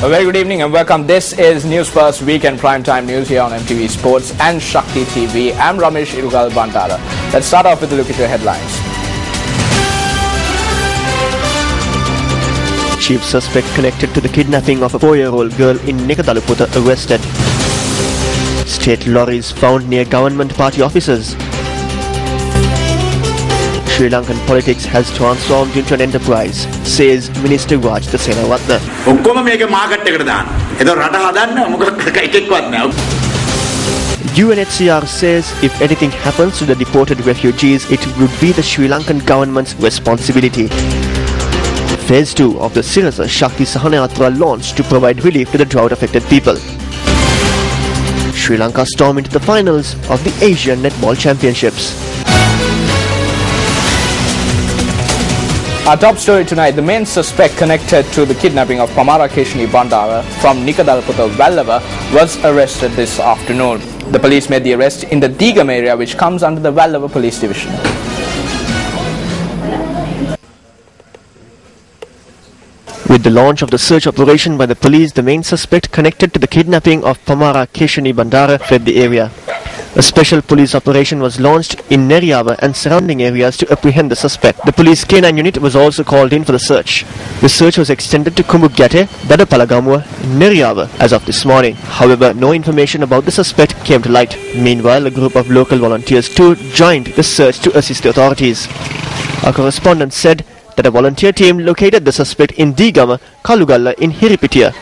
A very good evening and welcome. This is Newsfirst Weekend Primetime News here on MTV Sports and Shakti TV. I'm Ramesh Irugal Bantara. Let's start off with a look at your headlines. Chief suspect connected to the kidnapping of a 4-year-old girl in Nikadaluputa arrested. State lorries found near government party offices. Sri Lankan politics has transformed into an enterprise, says Minister Raj Senawatna. UNHCR says if anything happens to the deported refugees, it would be the Sri Lankan government's responsibility. Phase 2 of the Sirasa Shakti Sahanayatra launched to provide relief to the drought-affected people. Sri Lanka storm into the finals of the Asian Netball Championships. Our top story tonight, the main suspect connected to the kidnapping of Pamara Keshini Bandara from Nikadalputta Vallava was arrested this afternoon. The police made the arrest in the Digam area, which comes under the Vallava Police Division. With the launch of the search operation by the police, the main suspect connected to the kidnapping of Pamara Keshini Bandara fled the area. A special police operation was launched in Neriyava and surrounding areas to apprehend the suspect. The police K9 unit was also called in for the search. The search was extended to Kumbugate, Dadapalagamuwa, Neriyava as of this morning. However, no information about the suspect came to light. Meanwhile, a group of local volunteers too joined the search to assist the authorities. Our correspondent said that a volunteer team located the suspect in Digama, Kalugalla in Hiripitiya.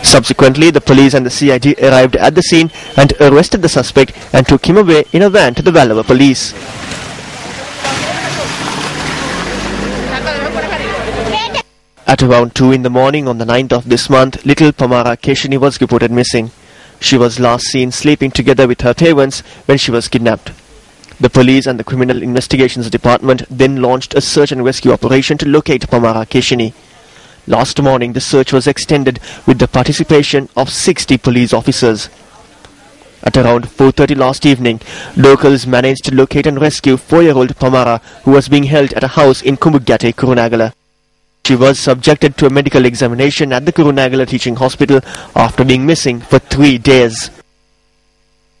Subsequently, the police and the CID arrived at the scene and arrested the suspect and took him away in a van to the Vallava police. At around 2 in the morning on the 9th of this month, little Pamara Keshini was reported missing. She was last seen sleeping together with her parents when she was kidnapped. The police and the Criminal Investigations Department then launched a search and rescue operation to locate Pamara Keshini. Last morning, the search was extended with the participation of 60 police officers. At around 4:30 last evening, locals managed to locate and rescue 4-year-old Pamara, who was being held at a house in Kumbugate, Kurunagala. She was subjected to a medical examination at the Kurunagala Teaching Hospital after being missing for 3 days.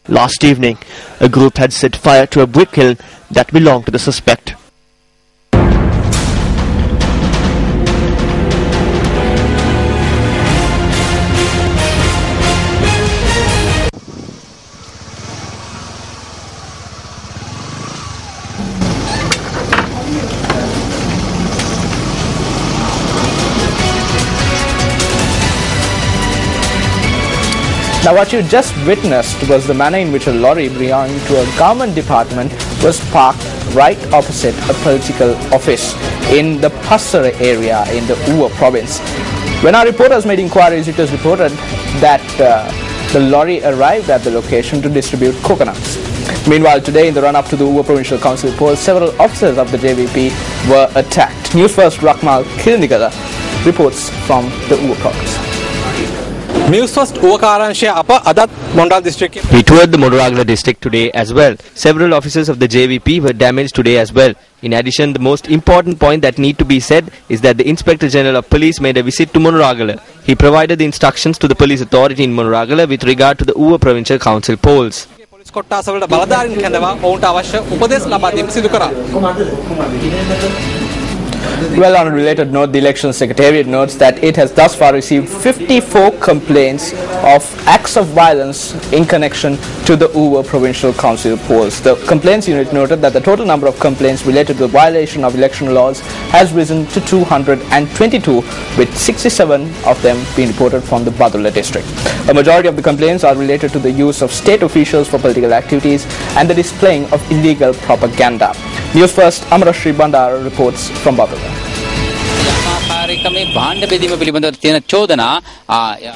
Last evening, a group had set fire to a brick kiln that belonged to the suspect. Now, what you just witnessed was the manner in which a lorry belonging to a government department was parked right opposite a political office in the Passara area in the Uva province. When our reporters made inquiries, it was reported that the lorry arrived at the location to distribute coconuts. Meanwhile, today in the run-up to the Uva Provincial Council polls, several officers of the JVP were attacked. Newsfirst Rakmal Kilnigala reports from the Uva province. Newsfirst Uvakaranshe Apa Adat Mondal district. We toured the Moragala district today as well. Several offices of the JVP were damaged today as well. In addition, the most important point that need to be said is that the Inspector General of Police made a visit to Moragala. He provided the instructions to the police authority in Moragala with regard to the Uva Provincial Council polls. Well, on a related note, the Election Secretariat notes that it has thus far received 54 complaints of acts of violence in connection to the Uva Provincial Council polls. The Complaints Unit noted that the total number of complaints related to the violation of election laws has risen to 222, with 67 of them being reported from the Badulla district. A majority of the complaints are related to the use of state officials for political activities and the displaying of illegal propaganda. Newsfirst Amarashri Bandara reports from Badulla.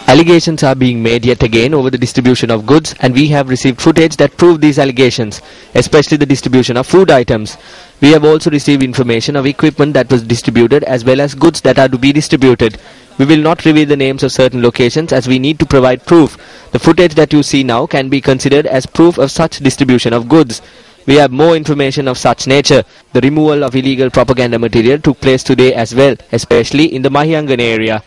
Allegations are being made yet again over the distribution of goods, and we have received footage that prove these allegations, especially the distribution of food items. We have also received information of equipment that was distributed as well as goods that are to be distributed. We will not reveal the names of certain locations as we need to provide proof. The footage that you see now can be considered as proof of such distribution of goods. We have more information of such nature. The removal of illegal propaganda material took place today as well, especially in the Mahyangan area.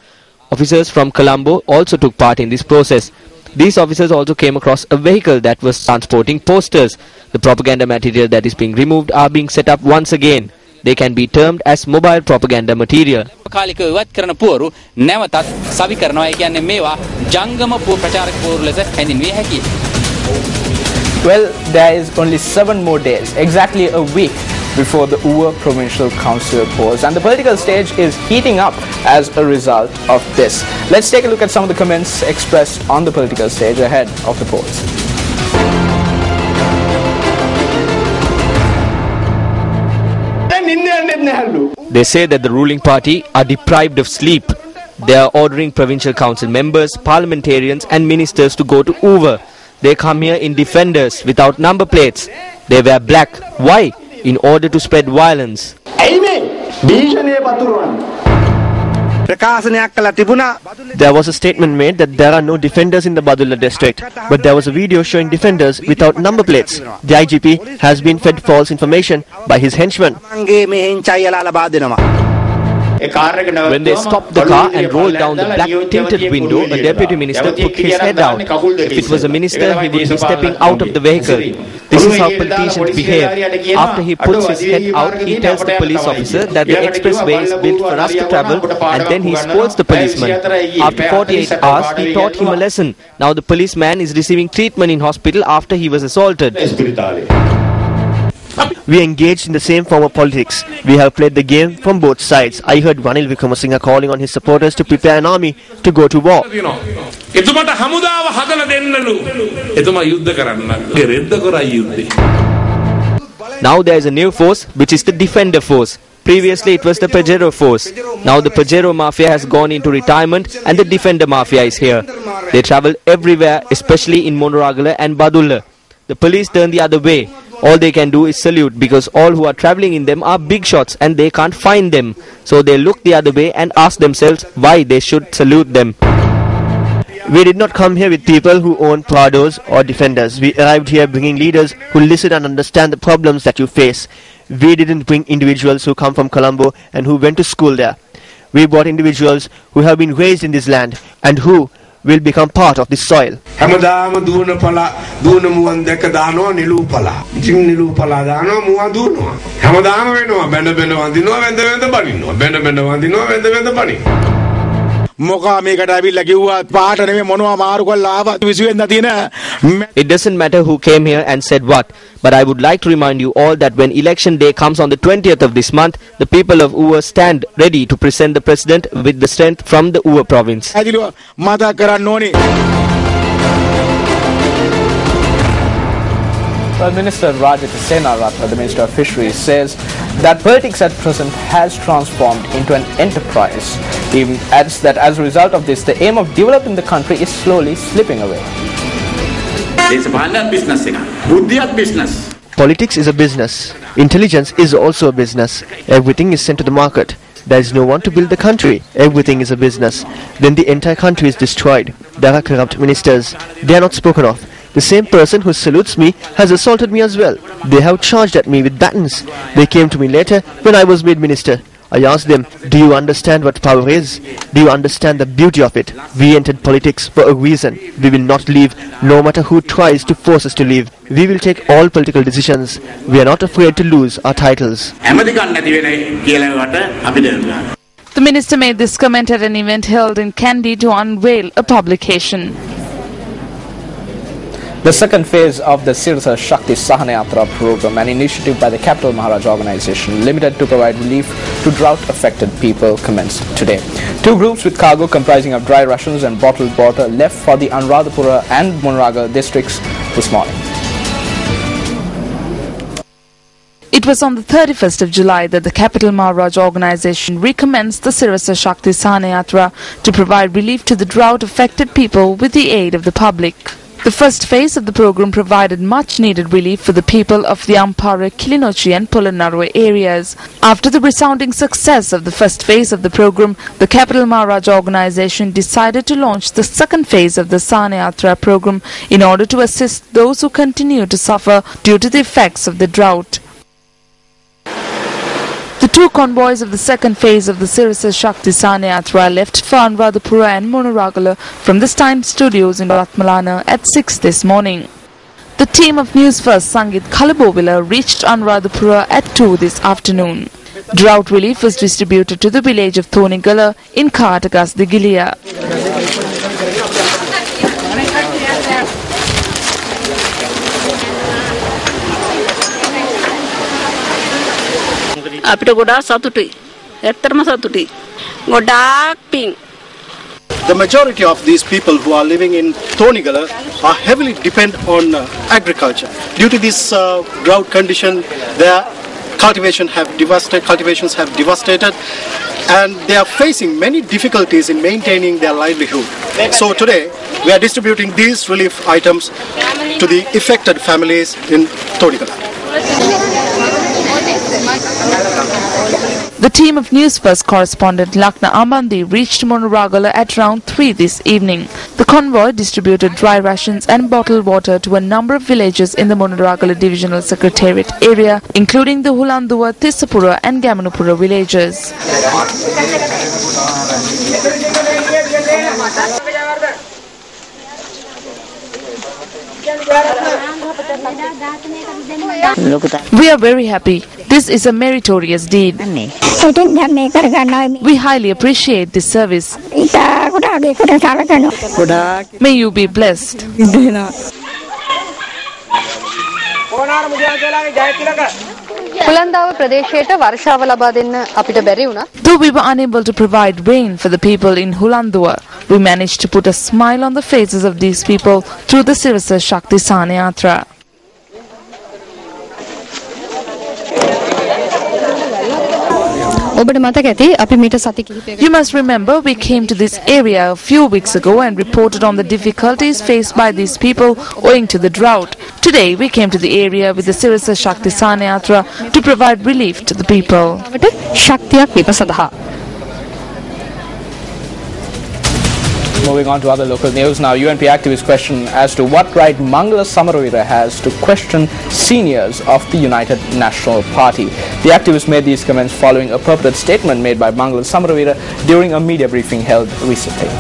Officers from Colombo also took part in this process. These officers also came across a vehicle that was transporting posters. The propaganda material that is being removed are being set up once again. They can be termed as mobile propaganda material. Well, there is only 7 more days, exactly a week before the Uva Provincial Council polls, and the political stage is heating up as a result of this. Let's take a look at some of the comments expressed on the political stage ahead of the polls. They say that the ruling party are deprived of sleep. They are ordering provincial council members, parliamentarians and ministers to go to Uva. They come here in defenders without number plates. They wear black. Why? In order to spread violence. There was a statement made that there are no defenders in the Badulla district, but there was a video showing defenders without number plates. The IGP has been fed false information by his henchmen. When they stopped the car and rolled down the black tinted window, a deputy minister put his head out. If it was a minister, he would be stepping out of the vehicle. This is how politicians behave. After he puts his head out, he tells the police officer that the expressway is built for us to travel, and then he scolds the policeman. After 48 hours, he taught him a lesson. Now the policeman is receiving treatment in hospital after he was assaulted. We engaged in the same form of politics. We have played the game from both sides. I heard Ranil Wickremesinghe calling on his supporters to prepare an army to go to war. Now there is a new force, which is the Defender Force. Previously it was the Pajero Force. Now the Pajero Mafia has gone into retirement and the Defender Mafia is here. They travel everywhere, especially in Monoragala and Badulla. The police turn the other way. All they can do is salute, because all who are travelling in them are big shots and they can't find them. So they look the other way and ask themselves why they should salute them. We did not come here with people who own Prados or Defenders. We arrived here bringing leaders who listen and understand the problems that you face. We didn't bring individuals who come from Colombo and who went to school there. We brought individuals who have been raised in this land and who will become part of this soil. It doesn't matter who came here and said what, but I would like to remind you all that when election day comes on the 20th of this month, the people of Uva stand ready to present the president with the strength from the Uva province. Well, Minister Rajat Senaratne, the Minister of Fisheries, says that politics at present has transformed into an enterprise. He adds that as a result of this, the aim of developing the country is slowly slipping away. Politics is a business. Intelligence is also a business. Everything is sent to the market. There is no one to build the country. Everything is a business. Then the entire country is destroyed. There are corrupt ministers. They are not spoken of. The same person who salutes me has assaulted me as well. They have charged at me with batons. They came to me later when I was made minister. I asked them, do you understand what power is? Do you understand the beauty of it? We entered politics for a reason. We will not leave, no matter who tries to force us to leave. We will take all political decisions. We are not afraid to lose our titles. The minister made this comment at an event held in Kandy to unveil a publication. The second phase of the Sirsa Shakti Sahana Yatra program, an initiative by the Capital Maharaj organization limited to provide relief to drought-affected people, commenced today. 2 groups with cargo comprising of dry rations and bottled water left for the Anuradhapura and Monoragal districts this morning. It was on the 31st of July that the Capital Maharaj organization recommenced the Sirasa Shakti Sanayatra to provide relief to the drought-affected people with the aid of the public. The first phase of the program provided much-needed relief for the people of the Ampara, Kilinochi and Polonnaruwa areas. After the resounding success of the first phase of the program, the Capital Maharaj organization decided to launch the second phase of the Sanayatra program in order to assist those who continue to suffer due to the effects of the drought. The two convoys of the second phase of the Sirasa Shakti Sanayatra left for Anuradhapura and Monaragala from the Time Studios in Ratmalana at 6 this morning. The team of Newsfirst Sangit Kalabovila reached Anuradhapura at 2 this afternoon. Drought relief was distributed to the village of Thonigala in Kartagas Digilia. අපිට ගොඩාක් සතුටුයි. ඇත්තටම සතුටුයි. ගොඩාක් පිං. The majority of these people who are living in Thonigala are heavily dependent on agriculture. Due to this drought condition, their cultivations have devastated and they are facing many difficulties in maintaining their livelihood. So today we are distributing these relief items to the affected families in Thonigala. The team of Newsfirst correspondent Lakna Amandi reached Monaragala at around 3 this evening. The convoy distributed dry rations and bottled water to a number of villages in the Monaragala Divisional Secretariat area, including the Hulanduwa, Tissapura and Gamanupura villages. We are very happy. This is a meritorious deed. We highly appreciate this service. May you be blessed. Though we were unable to provide rain for the people in Hulanduwa, we managed to put a smile on the faces of these people through the Sirasa Shakti Sanayatra. You must remember we came to this area a few weeks ago and reported on the difficulties faced by these people owing to the drought. Today we came to the area with the Sirasa Shakti Sanayatra to provide relief to the people. Moving on to other local news now, UNP activists question as to what right Mangala Samaravira has to question seniors of the United National Party. The activists made these comments following a purported statement made by Mangala Samaravira during a media briefing held recently.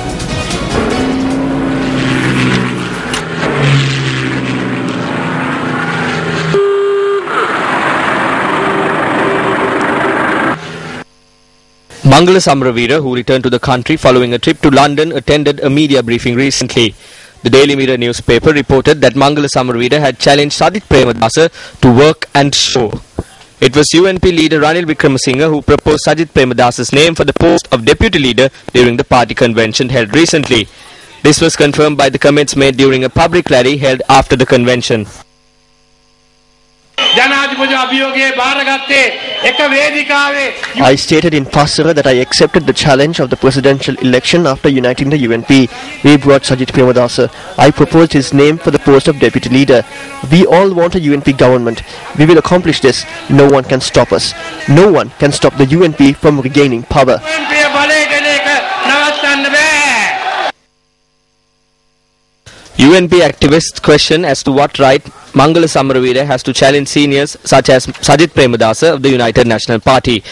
Mangala Samaravira, who returned to the country following a trip to London, attended a media briefing recently. The Daily Mirror newspaper reported that Mangala Samaravira had challenged Sajith Premadasa to work and show. It was UNP leader Ranil Wickremesinghe who proposed Sajith Premadasa's name for the post of deputy leader during the party convention held recently. This was confirmed by the comments made during a public rally held after the convention. I stated in Passara that I accepted the challenge of the presidential election after uniting the UNP. We brought Sajith Premadasa. I proposed his name for the post of deputy leader. We all want a UNP government. We will accomplish this. No one can stop us. No one can stop the UNP from regaining power. UNP activists question as to what right Mangala Samaravira has to challenge seniors such as Sajith Premadasa of the United National Party.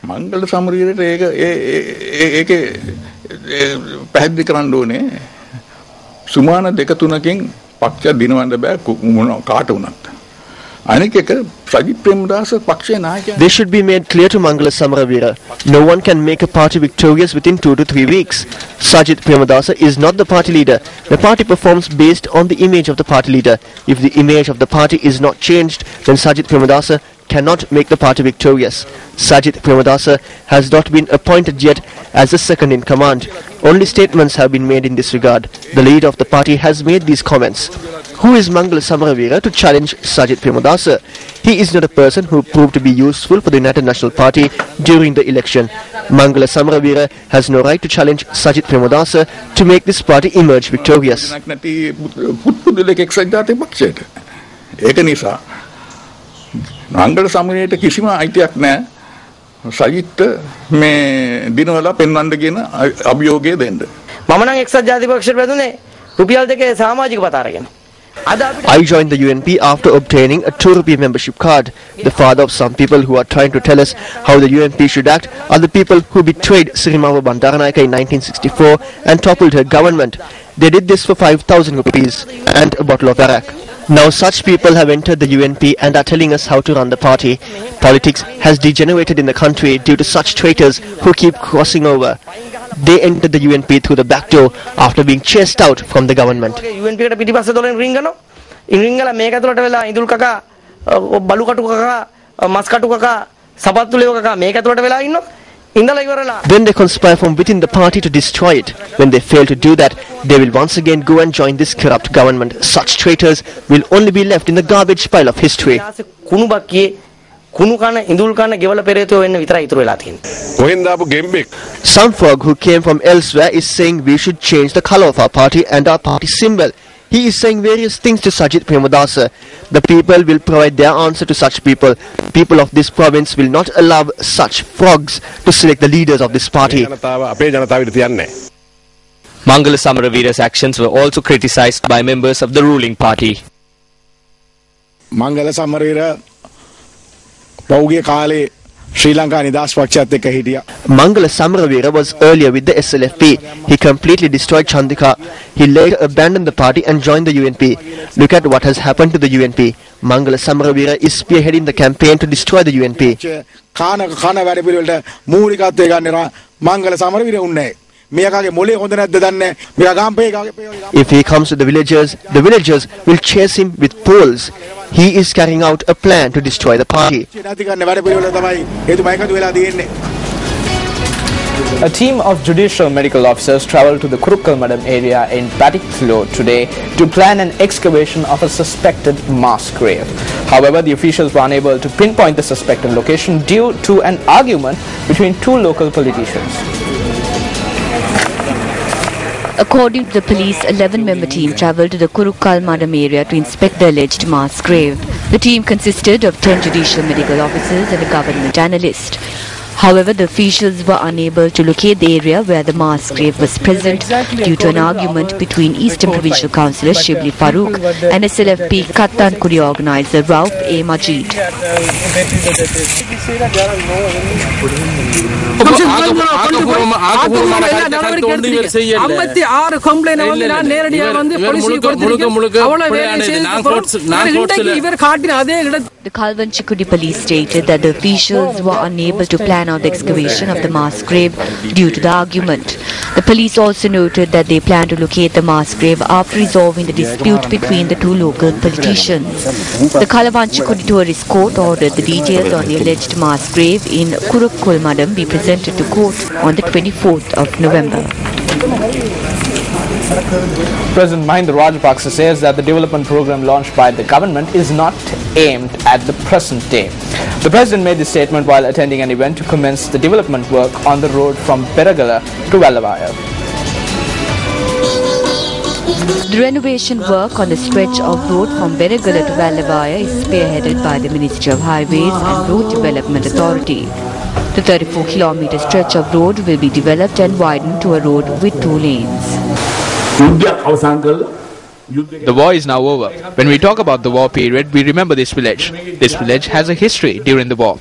Mangala Samaravira eke පැහැදිලි කරන්න ඕනේ සුමාන දෙක තුනකින් පක්ෂ දිනවන්න බෑ කාට වුණත්. අනික එක Sajith Premadasa පක්ෂේ නායකයා. This should be made clear to Mangala Samaravira. No one can make a party victorious within 2 to 3 weeks. Sajith Premadasa is not the party leader. The party performs based on the image of the party leader. If the image of the party is not changed, then Sajith Premadasa cannot make the party victorious. Sajith Premadasa has not been appointed yet as the second in command. Only statements have been made in this regard. The leader of the party has made these comments. Who is Mangala Samaravira to challenge Sajith Premadasa? He is not a person who proved to be useful for the United National Party during the election. Mangala Samaravira has no right to challenge Sajith Premadasa to make this party emerge victorious. ඒක නිසා මංගල සමරයට කිසිම අයිතියක් නැහැ සජිත් මේ දිනවල පෙන්වන්න කියන අභියෝගය දෙන්න. මම නම් එක්සත් ජාතික පක්ෂයට වැදුනේ රුපියල් 2 සමාජික පත අරගෙන. I joined the UNP after obtaining a 2 rupee membership card. The father of some people who are trying to tell us how the UNP should act are the people who betrayed Sirimava Bandaranayake in 1964 and toppled her government. They did this for 5,000 rupees and a bottle of arak. Now such people have entered the UNP and are telling us how to run the party. Politics has degenerated in the country due to such traitors who keep crossing over. They entered the UNP through the back door after being chased out from the government. UNP එකට පිටිපස්සේ දොරෙන් රින්ගනවා. ඉරින්ගලා මේක ඇතුළට වෙලා ඉඳුල් කකා බලු කටු කකා මස් කටු කකා සපත්තු ලේව කකා මේක ඇතුළට වෙලා ඉන්නවා. Then they conspire from within the party to destroy it. When they fail to do that, they will once again go and join this corrupt government. Such traitors will only be left in the garbage pile of history. Some frog who came from elsewhere is saying we should change the color of our party and our party symbol. He is saying various things to Sajith Premadasa. The people will provide their answer to such people. People of this province will not allow such frogs to select the leaders of this party. Mangala Samaravira's actions were also criticized by members of the ruling party. Mangala Samaravira පෞගේ කාලේ Sri Lanka නිදහස් පක්ෂයත් එක්ක හිටියා. Mangala Samaravira was earlier with the SLFP. He completely destroyed Chandika. He later abandoned the party and joined the UNP. Look at what has happened to the UNP. Mangala Samaravira is spearheading the campaign to destroy the UNP. කාන වැඩ පිළිවෙලට මූලිකත්වය ගන්නවා Mangala Samaravira උන්නේ. මෙයාගේ මොලේ හොඳ නැද්ද දන්නේ. මෙයා ගාම්පේ. If he comes to the villagers will chase him with poles. He is carrying out a plan to destroy the party. A team of judicial medical officers travelled to the Kurukkalmadam area in Patiklo today to plan an excavation of a suspected mass grave. However, the officials were unable to pinpoint the suspected location due to an argument between two local politicians. According to the police, 11-member team travelled to the Kurukkalmadam area to inspect the alleged mass grave. The team consisted of 10 judicial medical officers and a government analyst. However, the officials were unable to locate the area where the mass grave was present due to an argument between Eastern Provincial Councillor Shibli Farooq and SLFP Kattankuri organiser Rauf A. Majid. The Kalvanchikudi police stated that the officials were unable to plan out the excavation of the mass grave due to the argument. The police also noted that they plan to locate the mass grave after resolving the dispute between the two local politicians. The Kalvanchikudi Tourist Court ordered the details on the alleged mass grave in Kurukkulmadam be presented to court on the 24th of November. President Mahinda Rajapaksa says that the development program launched by the government is not aimed at the present day. The president made this statement while attending an event to commence the development work on the road from Beragala to Vallavaya. The renovation work on the stretch of road from Beragala to Vallavaya is spearheaded by the Ministry of Highways and Road Development Authority. The 34-kilometer stretch of road will be developed and widened to a road with 2 lanes. The war is now over. When we talk about the war period, we remember this village. This village has a history during the war.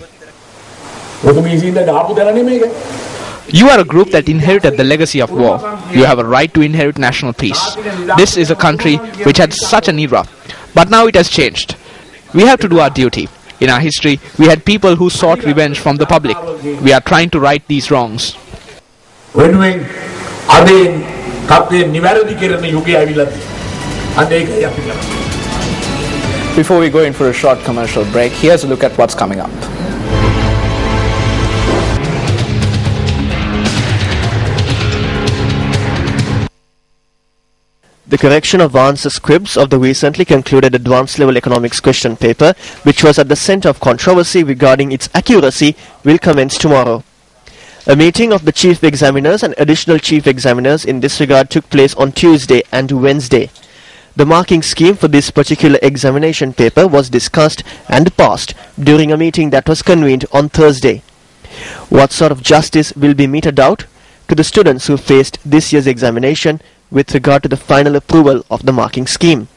You are a group that inherited the legacy of war. You have a right to inherit national peace. This is a country which had such an era. But now it has changed. We have to do our duty. In our history, we had people who sought revenge from the public. We are trying to right these wrongs. Before we go in for a short commercial break, here's a look at what's coming up. The correction of answer scripts of the recently concluded advanced level economics question paper, which was at the center of controversy regarding its accuracy, will commence tomorrow. A meeting of the chief examiners and additional chief examiners in this regard took place on Tuesday and Wednesday. The marking scheme for this particular examination paper was discussed and passed during a meeting that was convened on Thursday. What sort of justice will be meted out to the students who faced this year's examination with regard to the final approval of the marking scheme?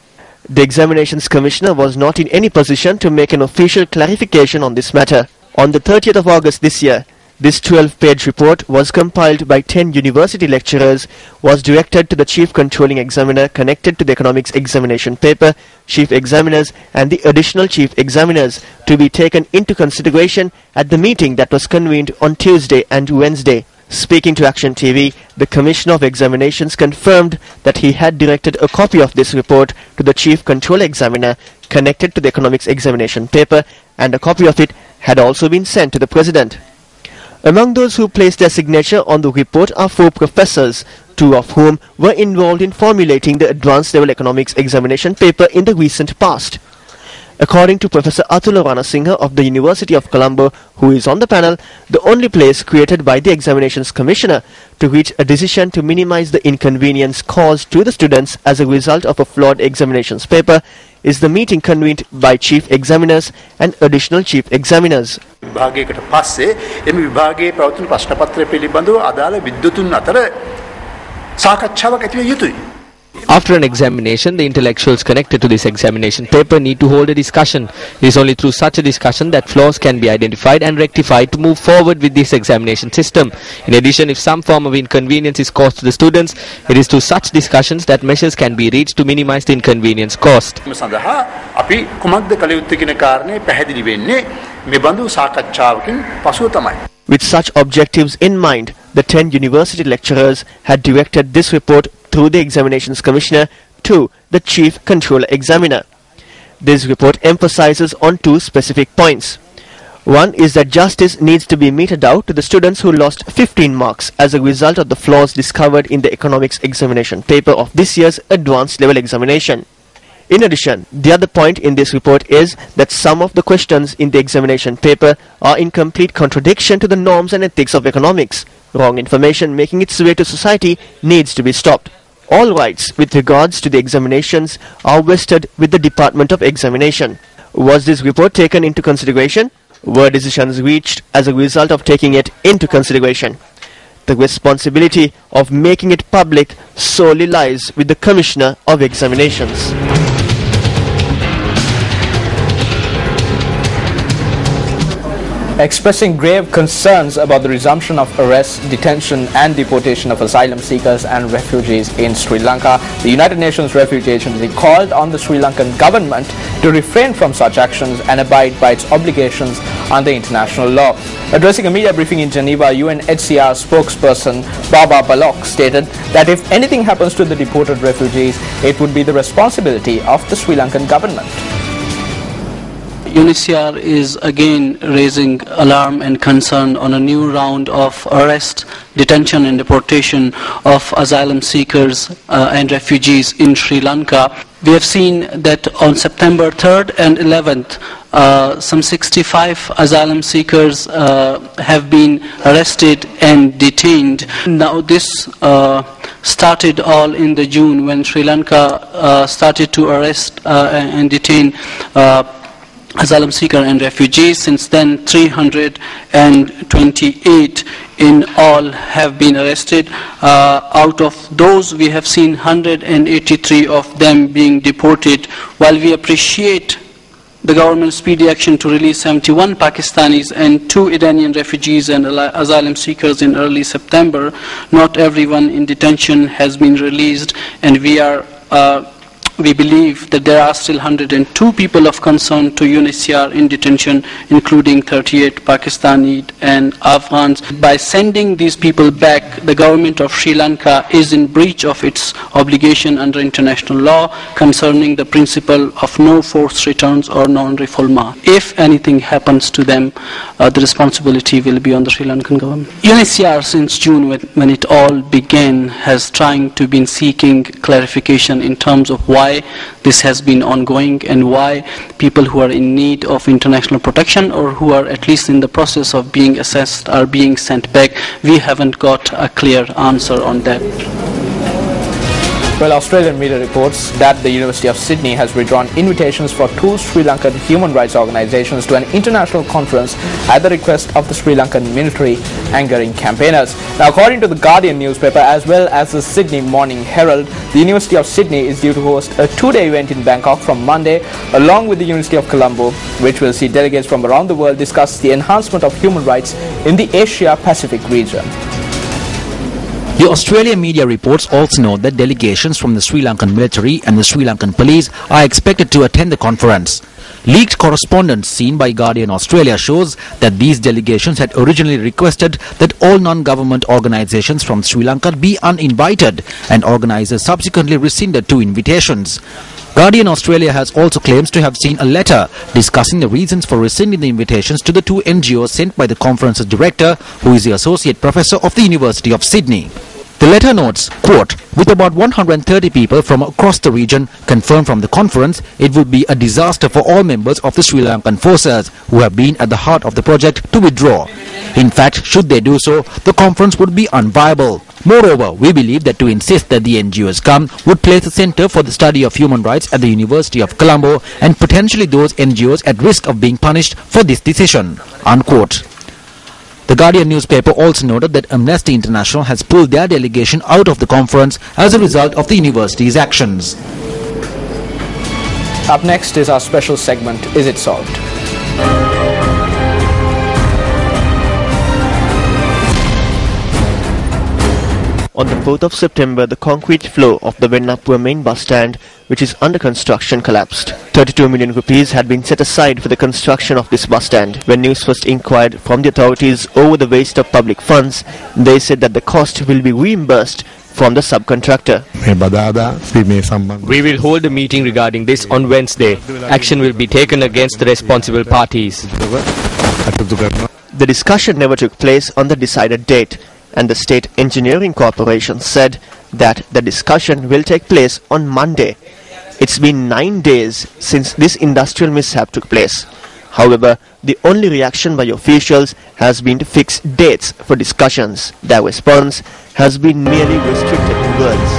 The Examinations Commissioner was not in any position to make an official clarification on this matter. On the 30th of August this year, this 12-page report was compiled by 10 university lecturers, was directed to the Chief Controlling Examiner connected to the economics examination paper, chief examiners and the additional chief examiners to be taken into consideration at the meeting that was convened on Tuesday and Wednesday. Speaking to Action TV, the Commissioner of Examinations confirmed that he had directed a copy of this report to the Chief Controlling Examiner connected to the economics examination paper, and a copy of it had also been sent to the President. Among those who placed their signature on the report are 4 professors, 2 of whom were involved in formulating the advanced level economics examination paper in the recent past. According to Professor Atul Ranasinghe of the University of Colombo, who is on the panel, the only place created by the Examinations Commissioner to reach a decision to minimize the inconvenience caused to the students as a result of a flawed examinations paper is the meeting convened by chief examiners and additional chief examiners. විභාගයකට පස්සේ එම විභාගයේ පවතින ප්‍රශ්න පත්‍රය පිළිබඳව අදාළ විද්වතුන් අතර සාකච්ඡාවක් ඇති විය යුතුයි. After an examination, the intellectuals connected to this examination paper need to hold a discussion. It is only through such a discussion that flaws can be identified and rectified to move forward with this examination system. In addition, if some form of inconvenience is caused to the students, it is through such discussions that measures can be reached to minimize the inconvenience caused. සඳහා අපි කුමක්ද කළ යුත්තේ කියන කාරණේ පැහැදිලි වෙන්නේ මේ බඳු සාකච්ඡාවකින් පසුව තමයි. With such objectives in mind, the 10 university lecturers had directed this report through the Examinations Commissioner to the Chief Controller Examiner. This report emphasizes on 2 specific points. One is that justice needs to be meted out to the students who lost 15 marks as a result of the flaws discovered in the economics examination paper of this year's advanced level examination. In addition, the other point in this report is that some of the questions in the examination paper are in complete contradiction to the norms and ethics of economics. Wrong information making its way to society needs to be stopped. All rights with regards to the examinations are vested with the Department of Examination. Was this report taken into consideration? Were decisions reached as a result of taking it into consideration? The responsibility of making it public solely lies with the Commissioner of Examinations. Expressing grave concerns about the resumption of arrest, detention and deportation of asylum seekers and refugees in Sri Lanka, the United Nations Refugee Agency called on the Sri Lankan government to refrain from such actions and abide by its obligations under international law. Addressing a media briefing in Geneva, UNHCR spokesperson Baba Balok stated that if anything happens to the deported refugees, it would be the responsibility of the Sri Lankan government. UNHCR is again raising alarm and concern on a new round of arrest, detention and deportation of asylum seekers and refugees in Sri Lanka. We have seen that on September 3rd and 11th, some 65 asylum seekers have been arrested and detained. Now this started all in the June when Sri Lanka started to arrest and detain asylum seeker and refugees. Since then, 328 in all have been arrested. Out of those, we have seen 183 of them being deported. While we appreciate the government's speedy action to release 71 Pakistanis and 2 Iranian refugees and asylum seekers in early September, not everyone in detention has been released, and we are we believe that there are still 102 people of concern to UNHCR in detention, including 38 Pakistani and Afghans. By sending these people back, the government of Sri Lanka is in breach of its obligation under international law concerning the principle of no forced returns or non-refoulement. If anything happens to them, the responsibility will be on the Sri Lankan government. UNHCR since June when it all began has been seeking clarification in terms of why this has been ongoing and why people who are in need of international protection or who are at least in the process of being assessed are being sent back. We haven't got a clear answer on that. Well, Australian media reports that the University of Sydney has withdrawn invitations for 2 Sri Lankan human rights organizations to an international conference at the request of the Sri Lankan military angering campaigners. Now, according to the Guardian newspaper as well as the Sydney Morning Herald, the University of Sydney is due to host a 2-day event in Bangkok from Monday, along with the University of Colombo, which will see delegates from around the world discuss the enhancement of human rights in the Asia-Pacific region. The Australian media reports also note that delegations from the Sri Lankan military and the Sri Lankan police are expected to attend the conference. Leaked correspondence seen by Guardian Australia shows that these delegations had originally requested that all non-government organizations from Sri Lanka be uninvited, and organizers subsequently rescinded 2 invitations. Guardian Australia has also claims to have seen a letter discussing the reasons for rescinding the invitations to the 2 NGOs sent by the conference's director, who is the Associate Professor of the University of Sydney. The letter notes, quote, "With about 130 people from across the region confirmed from the conference, it would be a disaster for all members of the Sri Lankan forces who have been at the heart of the project to withdraw. In fact, should they do so, the conference would be unviable. Moreover, we believe that to insist that the NGOs come would place a center for the study of human rights at the University of Colombo and potentially those NGOs at risk of being punished for this decision." Unquote. The Guardian newspaper also noted that Amnesty International has pulled their delegation out of the conference as a result of the university's actions. Up next is our special segment, Is It Solved? On the 4th of September, the concrete floor of the Vennapur main bus stand, which is under construction, collapsed. 32 million rupees had been set aside for the construction of this bus stand. When Newsfirst inquired from the authorities over the waste of public funds, they said that the cost will be reimbursed from the subcontractor. We will hold a meeting regarding this on Wednesday. Action will be taken against the responsible parties. The discussion never took place on the decided date, and the State Engineering Corporation said that the discussion will take place on Monday. It's been 9 days since this industrial mishap took place. However, the only reaction by officials has been to fix dates for discussions. Their response has been merely restricted in words.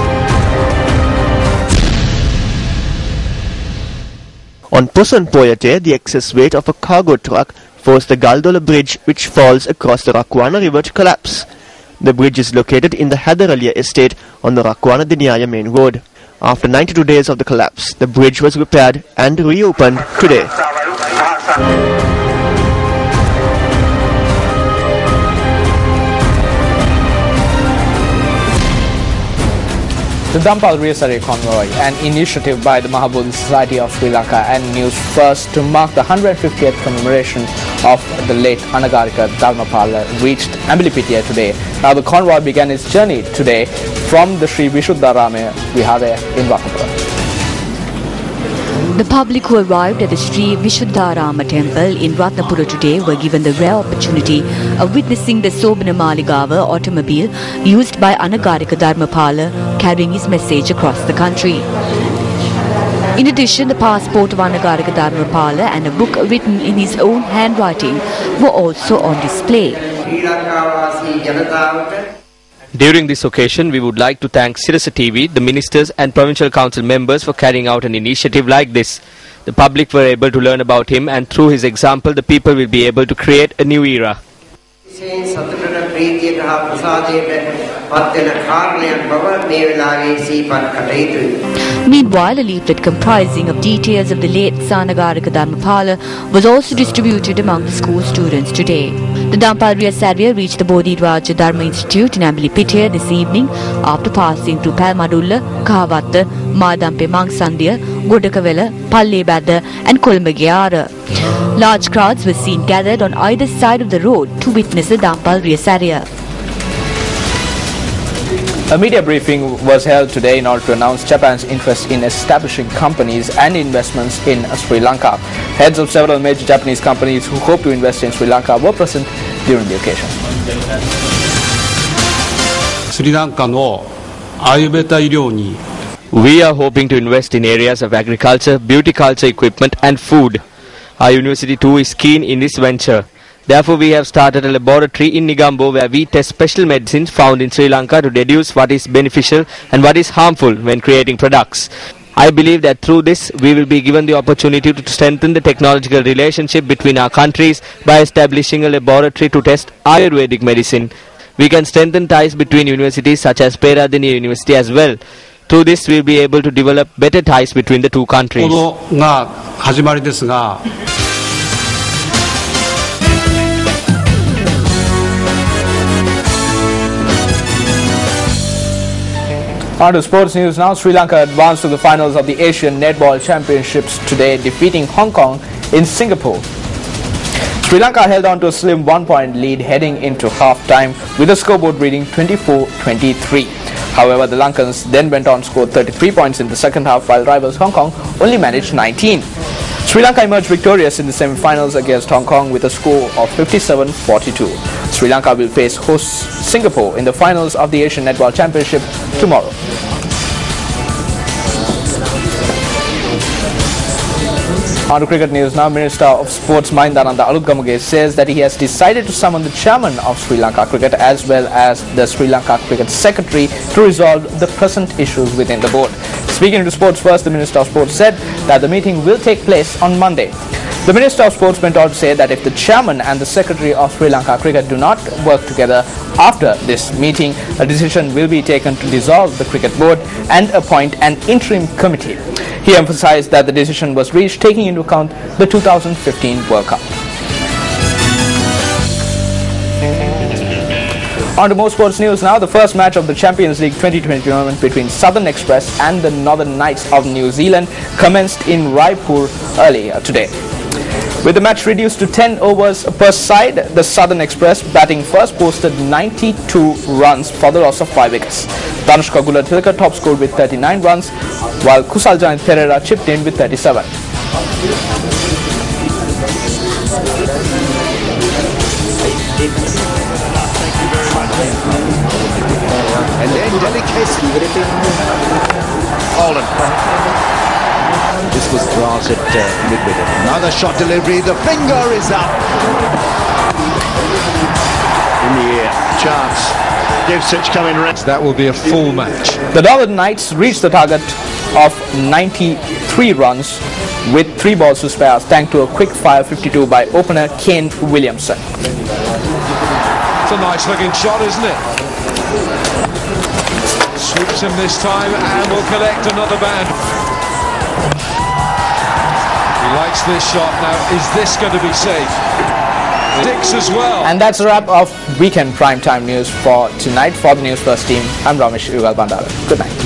On Pusan Poyate, the excess weight of a cargo truck forced the Galdola bridge, which falls across the Rakwana River, to collapse. The bridge is located in the Hadaralia estate on the Rakwana Diniaya main road. After 92 days of the collapse, the bridge was repaired and reopened today. The Dampal Reasare Convoy, an initiative by the Mahabodhi Society of Sri Lanka and Newsfirst to mark the 150th commemoration of the late Anagarika Dharmapala, reached Ambilipitiya today. Now the convoy began its journey today from the Sri Vishuddharama Vihara in Wakapura. The public who arrived at the Sri Vishuddharama temple in Ratnapura today were given the rare opportunity of witnessing the Sobhana Maligava automobile used by Anagarika Dharmapala carrying his message across the country. In addition, the passport of Anagarika Dharmapala and a book written in his own handwriting were also on display. During this occasion, we would like to thank Sirasa TV, the ministers and provincial council members for carrying out an initiative like this. The public were able to learn about him, and through his example, the people will be able to create a new era. Meanwhile, a leaflet comprising of details of the late Sanagarika Dharmapala was also distributed among the school students today. The Dhampalriya Sarya reached the Bodhi Raja Dharma Institute in Ambalipitiya this evening after passing through Palmadulla, Kahavatta, Madampe Mangsandhiya, Godakawela, Pallebada and Kolmagiyara. Large crowds were seen gathered on either side of the road to witness the Dhampalriya Sarya. A media briefing was held today in order to announce Japan's interest in establishing companies and investments in Sri Lanka. Heads of several major Japanese companies who hope to invest in Sri Lanka were present during the occasion. We are hoping to invest in areas of agriculture, beauty culture equipment and food. Our university too is keen in this venture. Therefore, we have started a laboratory in Negombo where we test special medicines found in Sri Lanka to deduce what is beneficial and what is harmful when creating products. I believe that through this, we will be given the opportunity to strengthen the technological relationship between our countries by establishing a laboratory to test Ayurvedic medicine. We can strengthen ties between universities such as Peradeniya University as well. Through this, we will be able to develop better ties between the two countries. On to sports news now. Sri Lanka advanced to the finals of the Asian Netball Championships today, defeating Hong Kong in Singapore. Sri Lanka held on to a slim 1-point lead heading into half-time with the scoreboard reading 24-23. However, the Lankans then went on to score 33 points in the second half, while rivals Hong Kong only managed 19. Sri Lanka emerged victorious in the semi-finals against Hong Kong with a score of 57-42. Sri Lanka will face hosts Singapore in the finals of the Asian Netball Championship tomorrow. On to cricket news now. Minister of Sports Mahindananda Alutgamage says that he has decided to summon the chairman of Sri Lanka Cricket as well as the Sri Lanka Cricket Secretary to resolve the present issues within the board. Speaking to Sports First, the Minister of Sports said that the meeting will take place on Monday. The Minister of Sports went on to say that if the chairman and the secretary of Sri Lanka Cricket do not work together after this meeting, a decision will be taken to dissolve the cricket board and appoint an interim committee. He emphasized that the decision was reached taking into account the 2015 World Cup. On to more sports news now. The first match of the Champions League 2020 tournament between Southern Express and the Northern Knights of New Zealand commenced in Raipur earlier today. With the match reduced to 10 overs per side, the Southern Express batting first posted 92 runs for the loss of 5 wickets. Danushka Gulatilka top scored with 39 runs, while Kusaljan Pereira chipped in with 37. And then Delicacy Holland. This was granted midway. Another shot delivery. The finger is up. In the air. Chance. Devcich coming round. That will be a full match. The Northern Knights reached the target of 93 runs with 3 balls to spare thanks to a quick fire 52 by opener Kane Williamson. It's a nice looking shot, isn't it? Sweeps him this time and will collect another band. He likes this shot now. Is this going to be safe? 6 as well. And that's a wrap of Weekend Primetime News for tonight. For the Newsfirst team, I'm Ramesh Ugal Bandara. Good night.